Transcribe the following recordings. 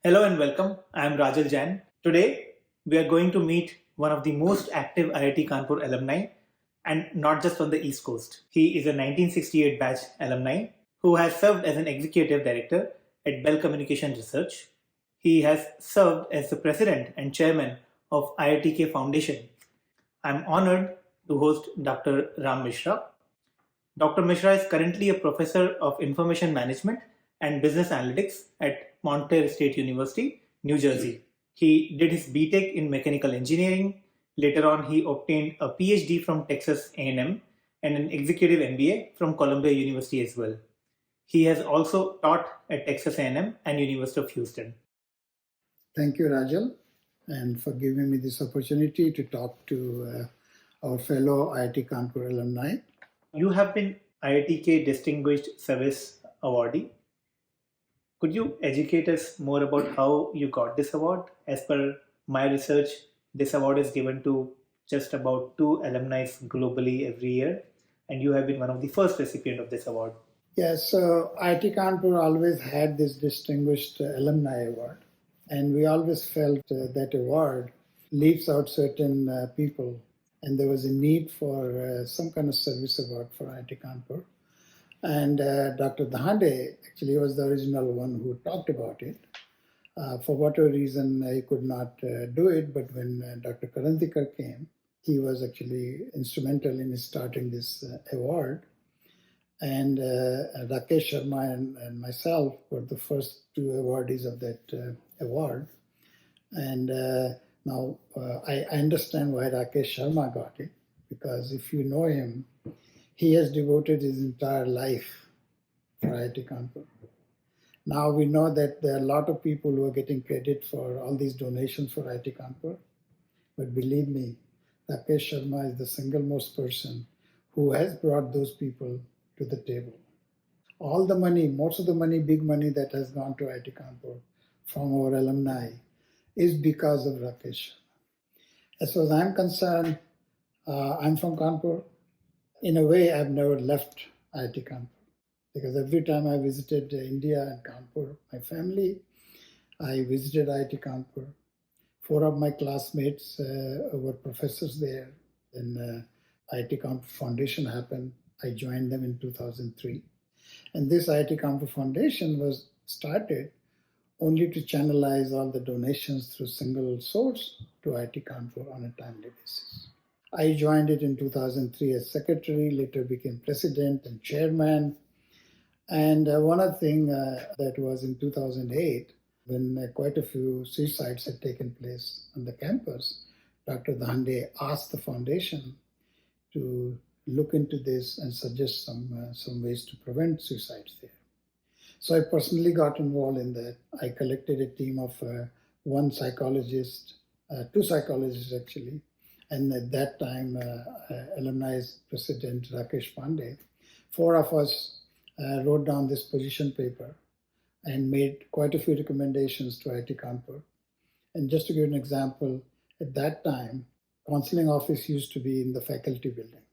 Hello and welcome. I am Rajal Jain. Today, we are going to meet one of the most active IIT Kanpur alumni, and not just on the East Coast. He is a 1968 batch alumni who has served as an executive director at Bell Communication Research. He has served as the president and chairman of IITK Foundation. I am honored to host Dr. Ram Misra. Dr. Misra is currently a professor of information management and business analytics at Montclair State University, New Jersey. He did his BTech in mechanical engineering. Later on, he obtained a PhD from Texas A&M and an executive MBA from Columbia University as well. He has also taught at Texas A&M and University of Houston. Thank you, Rajal, and for giving me this opportunity to talk to our fellow IIT Kanpur alumni. You have been IITK Distinguished Service Awardee. Could you educate us more about how you got this award? As per my research, this award is given to just about 2 alumni globally every year, and you have been one of the first recipient of this award. Yes, so IIT Kanpur always had this Distinguished Alumni Award, and we always felt that award leaves out certain people, and there was a need for some kind of service award for IIT Kanpur. And Dr. Dhande actually was the original one who talked about it. For whatever reason, he could not do it, but when Dr. Karantikar came, he was actually instrumental in starting this award. And Rakesh Sharma and myself were the first 2 awardees of that award. And now I understand why Rakesh Sharma got it, because if you know him, he has devoted his entire life for IIT Kanpur. Now we know that there are a lot of people who are getting credit for all these donations for IIT Kanpur. But believe me, Rakesh Sharma is the single most person who has brought those people to the table. All the money, most of the money, big money that has gone to IIT Kanpur from our alumni is because of Rakesh. As far as I'm concerned, I'm from Kanpur. In a way, I've never left IIT Kanpur, because every time I visited India and Kanpur, my family, I visited IIT Kanpur. 4 of my classmates were professors there. Then IIT Kanpur Foundation happened. I joined them in 2003. And this IIT Kanpur Foundation was started only to channelize all the donations through single source to IIT Kanpur on a timely basis. I joined it in 2003 as secretary, later became president and chairman. And one other thing that was in 2008, when quite a few suicides had taken place on the campus, Dr. Dhande asked the foundation to look into this and suggest some ways to prevent suicides there. So I personally got involved in that. I collected a team of 1 psychologist, 2 psychologists actually, and at that time, alumni president Rakesh Pandey, 4 of us wrote down this position paper and made quite a few recommendations to IIT Kanpur. And just to give an example, at that time, counseling office used to be in the faculty building.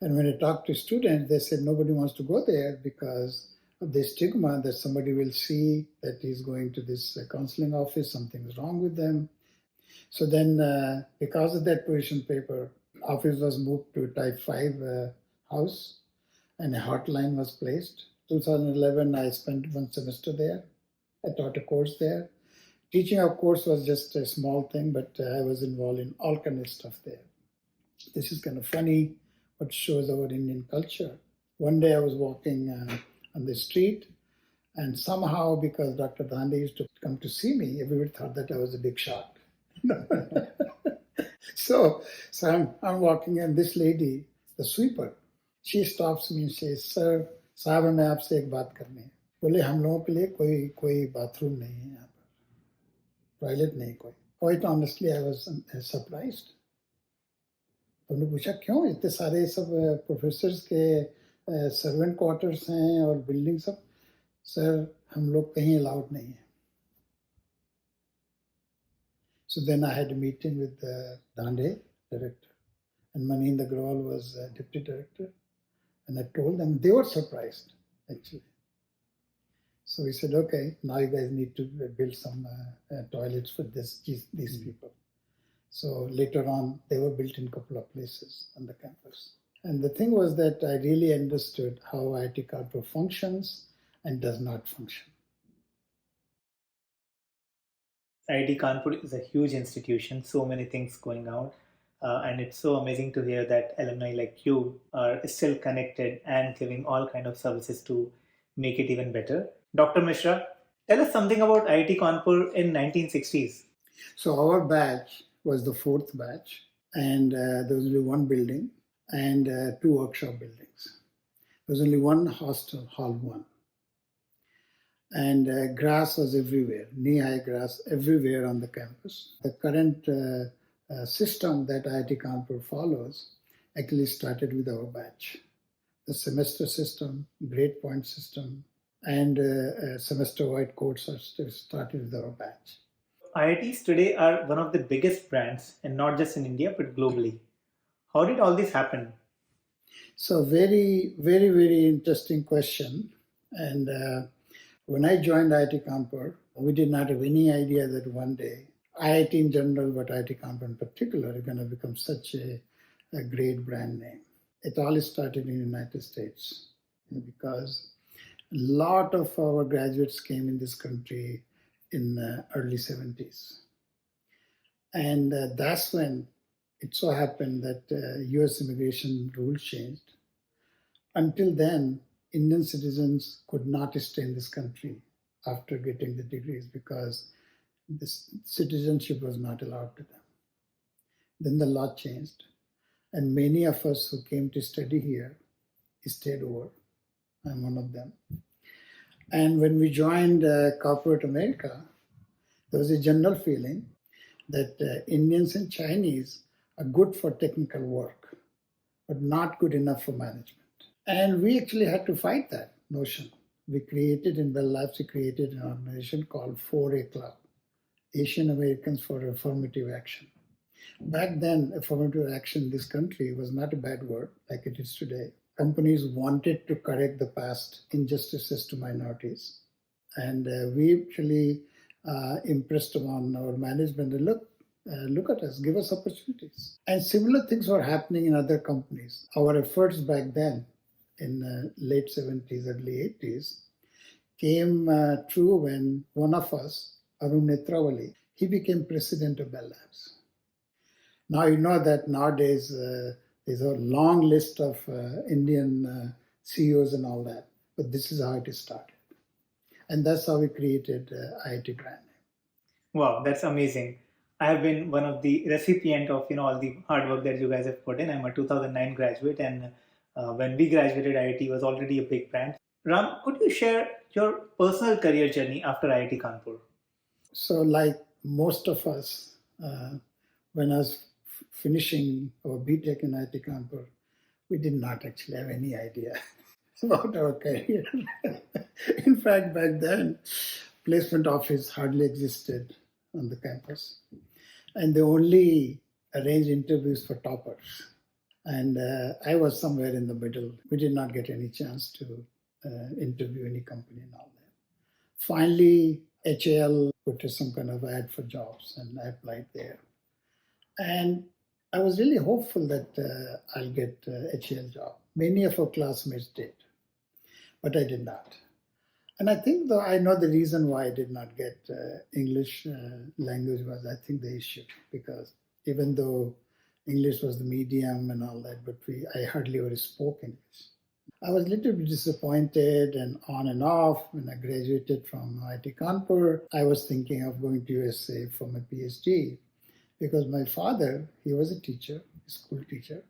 And when I talked to students, they said nobody wants to go there because of the stigma that somebody will see that he's going to this counseling office, something is wrong with them. So then, because of that position paper, office was moved to type 5 house, and a hotline was placed. 2011, I spent 1 semester there. I taught a course there. Teaching a course was just a small thing, but I was involved in all kind of stuff there. This is kind of funny, but shows our Indian culture. One day I was walking on the street, and somehow, because Dr. Dhande used to come to see me, everybody thought that I was a big shot. So I'm walking, and this lady, the sweeper, she stops me and says, "Sir, साहब हमें आपसे एक बात करनी है." बोले हम लोगों के लिए कोई बाथरूम नहीं है यहाँ पर, टॉयलेट नहीं कोई. Quite honestly, I was surprised. तो उन्होंने पूछा क्यों, इतने सारे सब प्रोफेसर्स के सर्वेंट क्वार्टर्स हैं और बिल्डिंग सब. सर हम लोग कहीं अलाउड नहीं है. So then I had a meeting with Dhande, director, and Maninder Agrawal was deputy director. And I told them, they were surprised, actually. So we said, okay, now you guys need to build some toilets for these people. So later on, they were built in a couple of places on the campus. And the thing was that I really understood how IIT Kanpur functions and does not function. IIT Kanpur is a huge institution, so many things going on. And it's so amazing to hear that alumni like you are still connected and giving all kind of services to make it even better. Dr. Misra, tell us something about IIT Kanpur in 1960s. So our batch was the fourth batch, and there was only one building and two workshop buildings. There was only one hostel, Hall 1. And grass was everywhere, knee-high grass everywhere on the campus. The current system that IIT Kanpur follows actually started with our batch. The semester system, grade point system, and semester-wide courses started with our batch. IITs today are one of the biggest brands, and not just in India, but globally. How did all this happen? So very, very, very interesting question. And when I joined IIT Kanpur, we did not have any idea that one day IIT in general, but IIT Kanpur in particular, are going to become such a great brand name. It all started in the United States because a lot of our graduates came in this country in the early 70s. And that's when it so happened that US immigration rules changed. Until then, Indian citizens could not stay in this country after getting the degrees because this citizenship was not allowed to them. Then the law changed, and many of us who came to study here stayed over. I'm one of them. And when we joined corporate America, there was a general feeling that Indians and Chinese are good for technical work, but not good enough for management. And we actually had to fight that notion. We created in Bell Labs, we created an organization called 4A Club, Asian Americans for Affirmative Action. Back then, affirmative action in this country was not a bad word like it is today. Companies wanted to correct the past injustices to minorities. And we actually impressed upon our management, look at us, give us opportunities. And similar things were happening in other companies. Our efforts back then, in the late 70s, early 80s, came true when one of us, Arun Netrawali, he became president of Bell Labs. Now you know that nowadays there's a long list of Indian CEOs and all that, but this is how it started. And that's how we created IIT brand name. Wow, that's amazing. I have been one of the recipient of all the hard work that you guys have put in. I'm a 2009 graduate, and when we graduated, IIT was already a big brand. Ram, could you share your personal career journey after IIT Kanpur? So, like most of us, when I was finishing our BTech in IIT Kanpur, we did not actually have any idea about our career. In fact, back then, placement office hardly existed on the campus, and they only arranged interviews for toppers. And I was somewhere in the middle. We did not get any chance to interview any company and all that. Finally, HAL put some kind of ad for jobs, and I applied there. And I was really hopeful that I'll get HAL job. Many of our classmates did, but I did not. And I think though I know the reason why I did not get English language was I think the issue, because even though English was the medium and all that, but I hardly ever spoke English. I was a little bit disappointed and on and off. When I graduated from IIT Kanpur, I was thinking of going to USA for my PhD because my father, he was a teacher, a school teacher.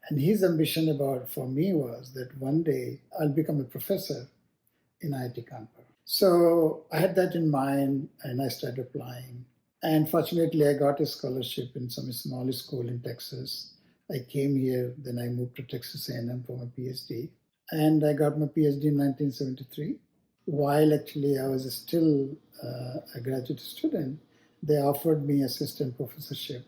And his ambition for me was that one day I'll become a professor in IIT Kanpur. So I had that in mind and I started applying. And fortunately, I got a scholarship in some small school in Texas. I came here, then I moved to Texas A&M for my PhD. And I got my PhD in 1973. While actually I was still a graduate student, they offered me assistant professorship.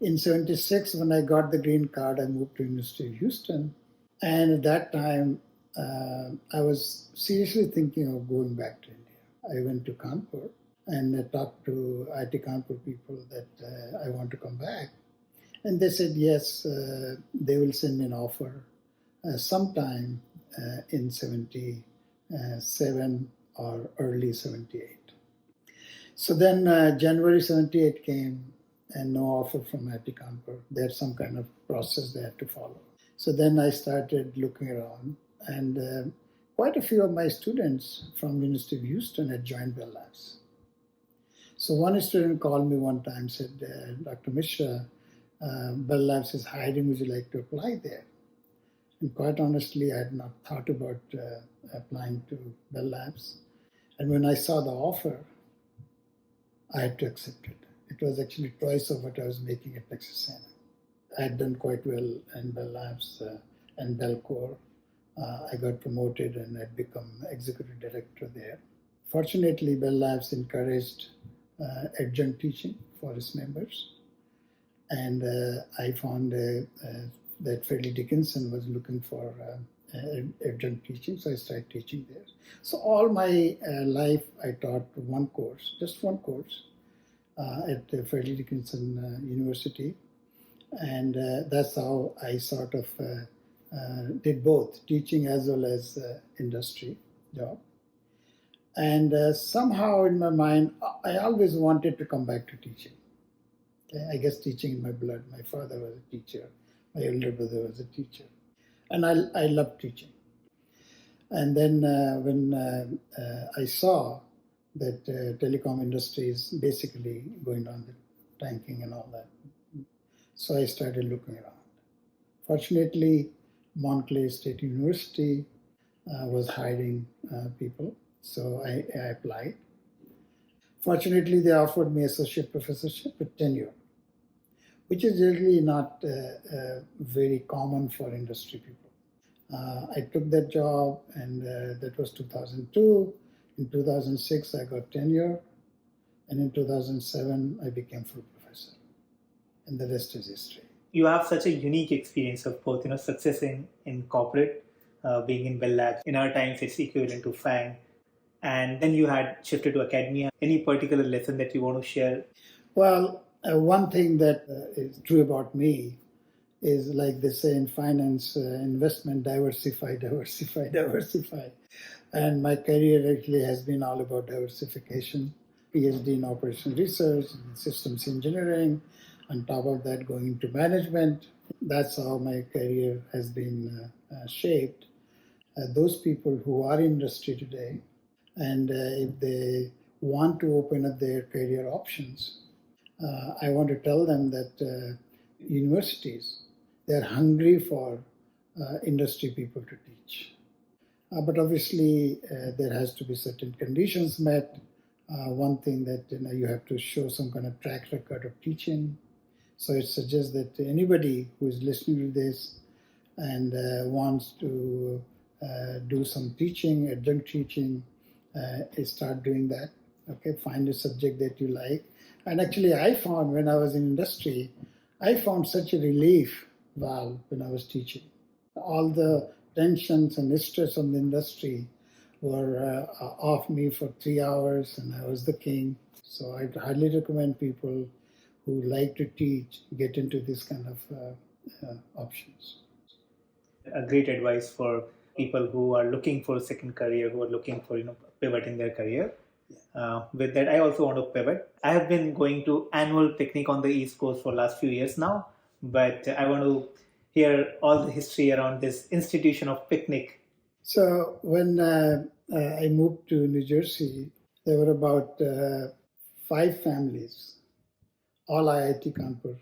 In 76, when I got the green card, I moved to University of Houston. And at that time, I was seriously thinking of going back to India. I went to Kanpur and I talked to IIT Kanpur people that I want to come back. And they said, yes, they will send me an offer sometime in 77 or early 78. So then January 78 came and no offer from IIT Kanpur. There's some kind of process they had to follow. So then I started looking around, and quite a few of my students from University of Houston had joined Bell Labs. So one student called me one time, said, Dr. Misra, Bell Labs is hiring, would you like to apply there? And quite honestly, I had not thought about applying to Bell Labs. And when I saw the offer, I had to accept it. It was actually twice of what I was making at Texas A&M. I had done quite well in Bell Labs and Belcore. I got promoted and I'd become executive director there. Fortunately, Bell Labs encouraged adjunct teaching for its members. And I found that Fairleigh Dickinson was looking for adjunct teaching, so I started teaching there. So all my life, I taught one course, just one course, at Fairleigh Dickinson University. And that's how I sort of did both, teaching as well as industry job. And somehow in my mind, I always wanted to come back to teaching. Okay? I guess teaching in my blood. My father was a teacher. My elder brother was a teacher. And I loved teaching. And then when I saw that telecom industry is basically going down the tanking and all that, so I started looking around. Fortunately, Montclair State University was hiring people, so I applied. Fortunately, they offered me associate professorship with tenure, which is really not very common for industry people. I took that job, and that was 2002. In 2006, I got tenure, and in 2007, I became full professor. And the rest is history. You have such a unique experience of both, success in corporate, being in Bell Labs. In our times, it's equivalent to FANG. And then you had shifted to academia. Any particular lesson that you want to share? Well, one thing that is true about me is, like they say in finance, investment, diversify. And my career actually has been all about diversification. PhD in operations research, systems engineering, on top of that going into management. That's how my career has been shaped. Those people who are in industry today, and if they want to open up their career options, I want to tell them that universities, they're hungry for industry people to teach. But obviously, there has to be certain conditions met. One thing that you have to show some kind of track record of teaching. So it suggests that anybody who is listening to this and wants to do some teaching, adjunct teaching, start doing that. Okay, find a subject that you like. And actually, I found when I was in industry, I found such a relief valve when I was teaching. All the tensions and stress on the industry were off me for 3 hours, and I was the king. So I'd highly recommend people who like to teach get into this kind of options. A great advice for people who are looking for a second career, who are looking for pivot in their career. With that, I also want to pivot. I have been going to annual picnic on the East Coast for last few years now, but I want to hear all the history around this institution of picnic. So when I moved to New Jersey, there were about 5 families, all IIT Kanpur,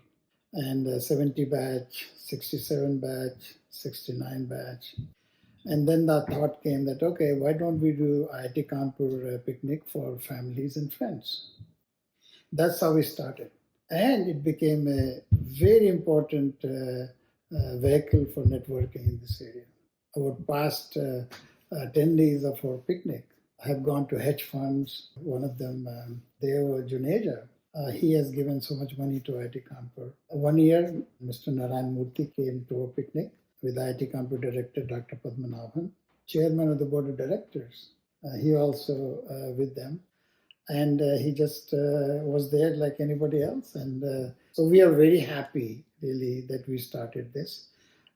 and 70 batch, 67 batch, 69 batch. And then the thought came that, okay, why don't we do IIT Kanpur picnic for families and friends? That's how we started. And it became a very important vehicle for networking in this area. Our past attendees of our picnic have gone to hedge funds. One of them, Deo Juneja, he has given so much money to IIT Kanpur. One year, Mr. Narayan Murthy came to our picnic with IIT Kanpur director, Dr. Padmanabhan. chairman of the board of directors. He also with them. And he just was there like anybody else. And so we are very happy, really, that we started this.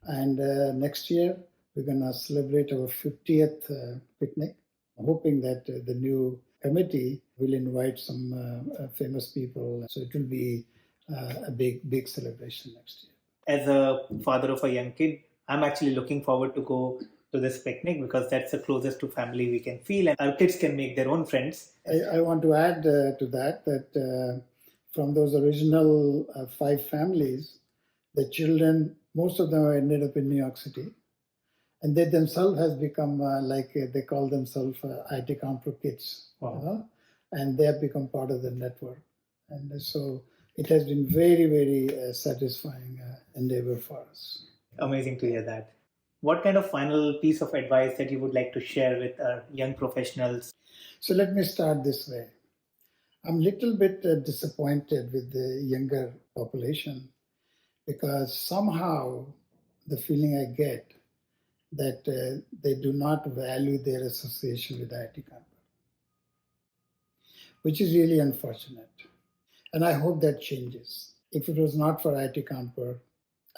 And next year, we're going to celebrate our 50th picnic, hoping that the new committee will invite some famous people. So it will be a big celebration next year. As a father of a young kid, I'm actually looking forward to go to this picnic because that's the closest to family we can feel, and our kids can make their own friends. I want to add to that from those original 5 families, the children, most of them have ended up in New York City. And they themselves has become like they call themselves IITK Kanpur kids. Wow. And they have become part of the network. And so it has been very, very satisfying endeavor for us. Amazing to hear that. What kind of final piece of advice that you would like to share with our young professionals? So let me start this way. I'm a little bit disappointed with the younger population because somehow the feeling I get that they do not value their association with IIT Kanpur, which is really unfortunate. And I hope that changes. If it was not for IIT Kanpur,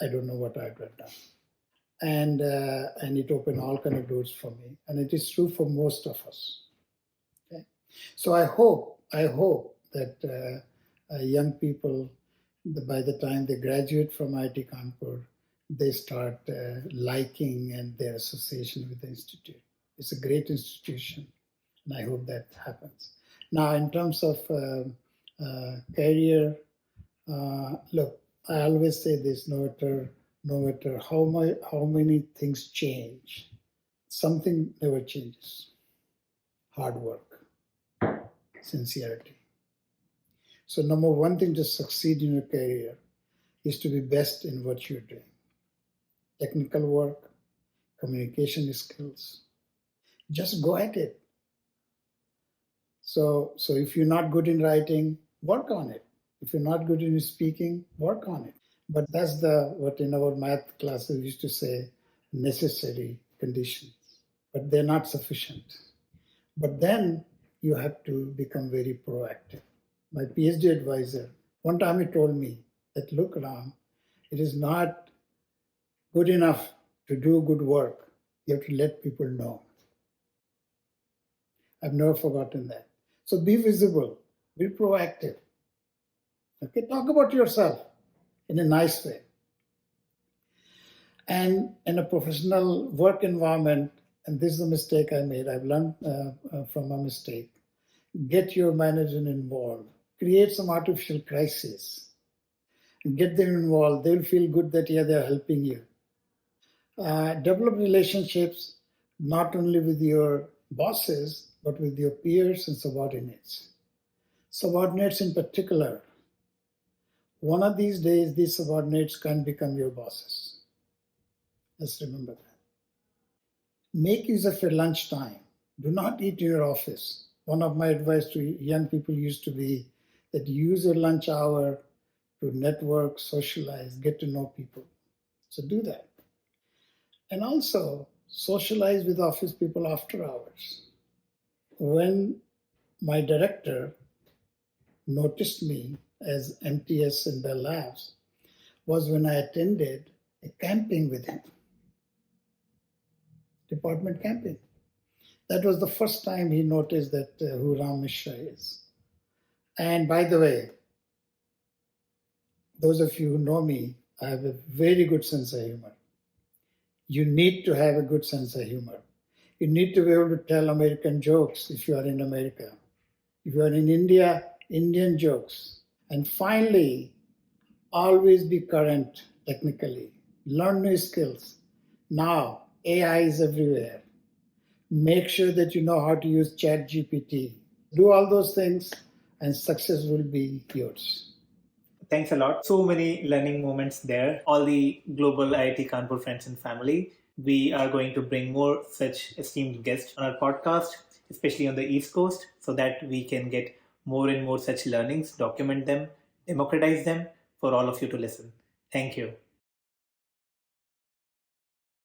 I don't know what I'd have done. And it opened all kind of doors for me. And it is true for most of us. Okay? So I hope that young people, by the time they graduate from IIT Kanpur, they start liking and their association with the institute. It's a great institution, and I hope that happens. Now, in terms of career, look, I always say this: no matter how many things change, something never changes. Hard work, sincerity. So, number one thing to succeed in your career is to be best in what you're doing. Technical work, communication skills. Just go at it. So if you're not good in writing, work on it. If you're not good in speaking, work on it. But that's what in our math classes we used to say, necessary conditions. But they're not sufficient. But then you have to become very proactive. My PhD advisor, one time he told me that, look, Ram, it is not good enough to do good work. You have to let people know. I've never forgotten that. So be visible, be proactive. Okay, talk about yourself in a nice way. And in a professional work environment, and this is a mistake I made, I've learned from my mistake, get your manager involved. Create some artificial crisis. Get them involved. They'll feel good that, yeah, they're helping you. Develop relationships not only with your bosses, but with your peers and subordinates. Subordinates in particular. One of these days, these subordinates can become your bosses. Let's remember that. Make use of your lunchtime. Do not eat in your office. One of my advice to young people used to be that use your lunch hour to network, socialize, get to know people. So do that. And also socialize with office people after hours. When my director noticed me as MTS in Bell Labs was when I attended a camping with him. Department camping. That was the first time he noticed that who Ram Misra is. And by the way, those of you who know me, I have a very good sense of humor. You need to have a good sense of humor. You need to be able to tell American jokes if you are in America. If you are in India, Indian jokes. And finally, always be current technically. Learn new skills. Now, AI is everywhere. Make sure that you know how to use ChatGPT. Do all those things and success will be yours. Thanks a lot. So many learning moments there. All the global IIT Kanpur friends and family, we are going to bring more such esteemed guests on our podcast, especially on the East Coast, so that we can get more and more such learnings, document them, democratize them for all of you to listen. Thank you.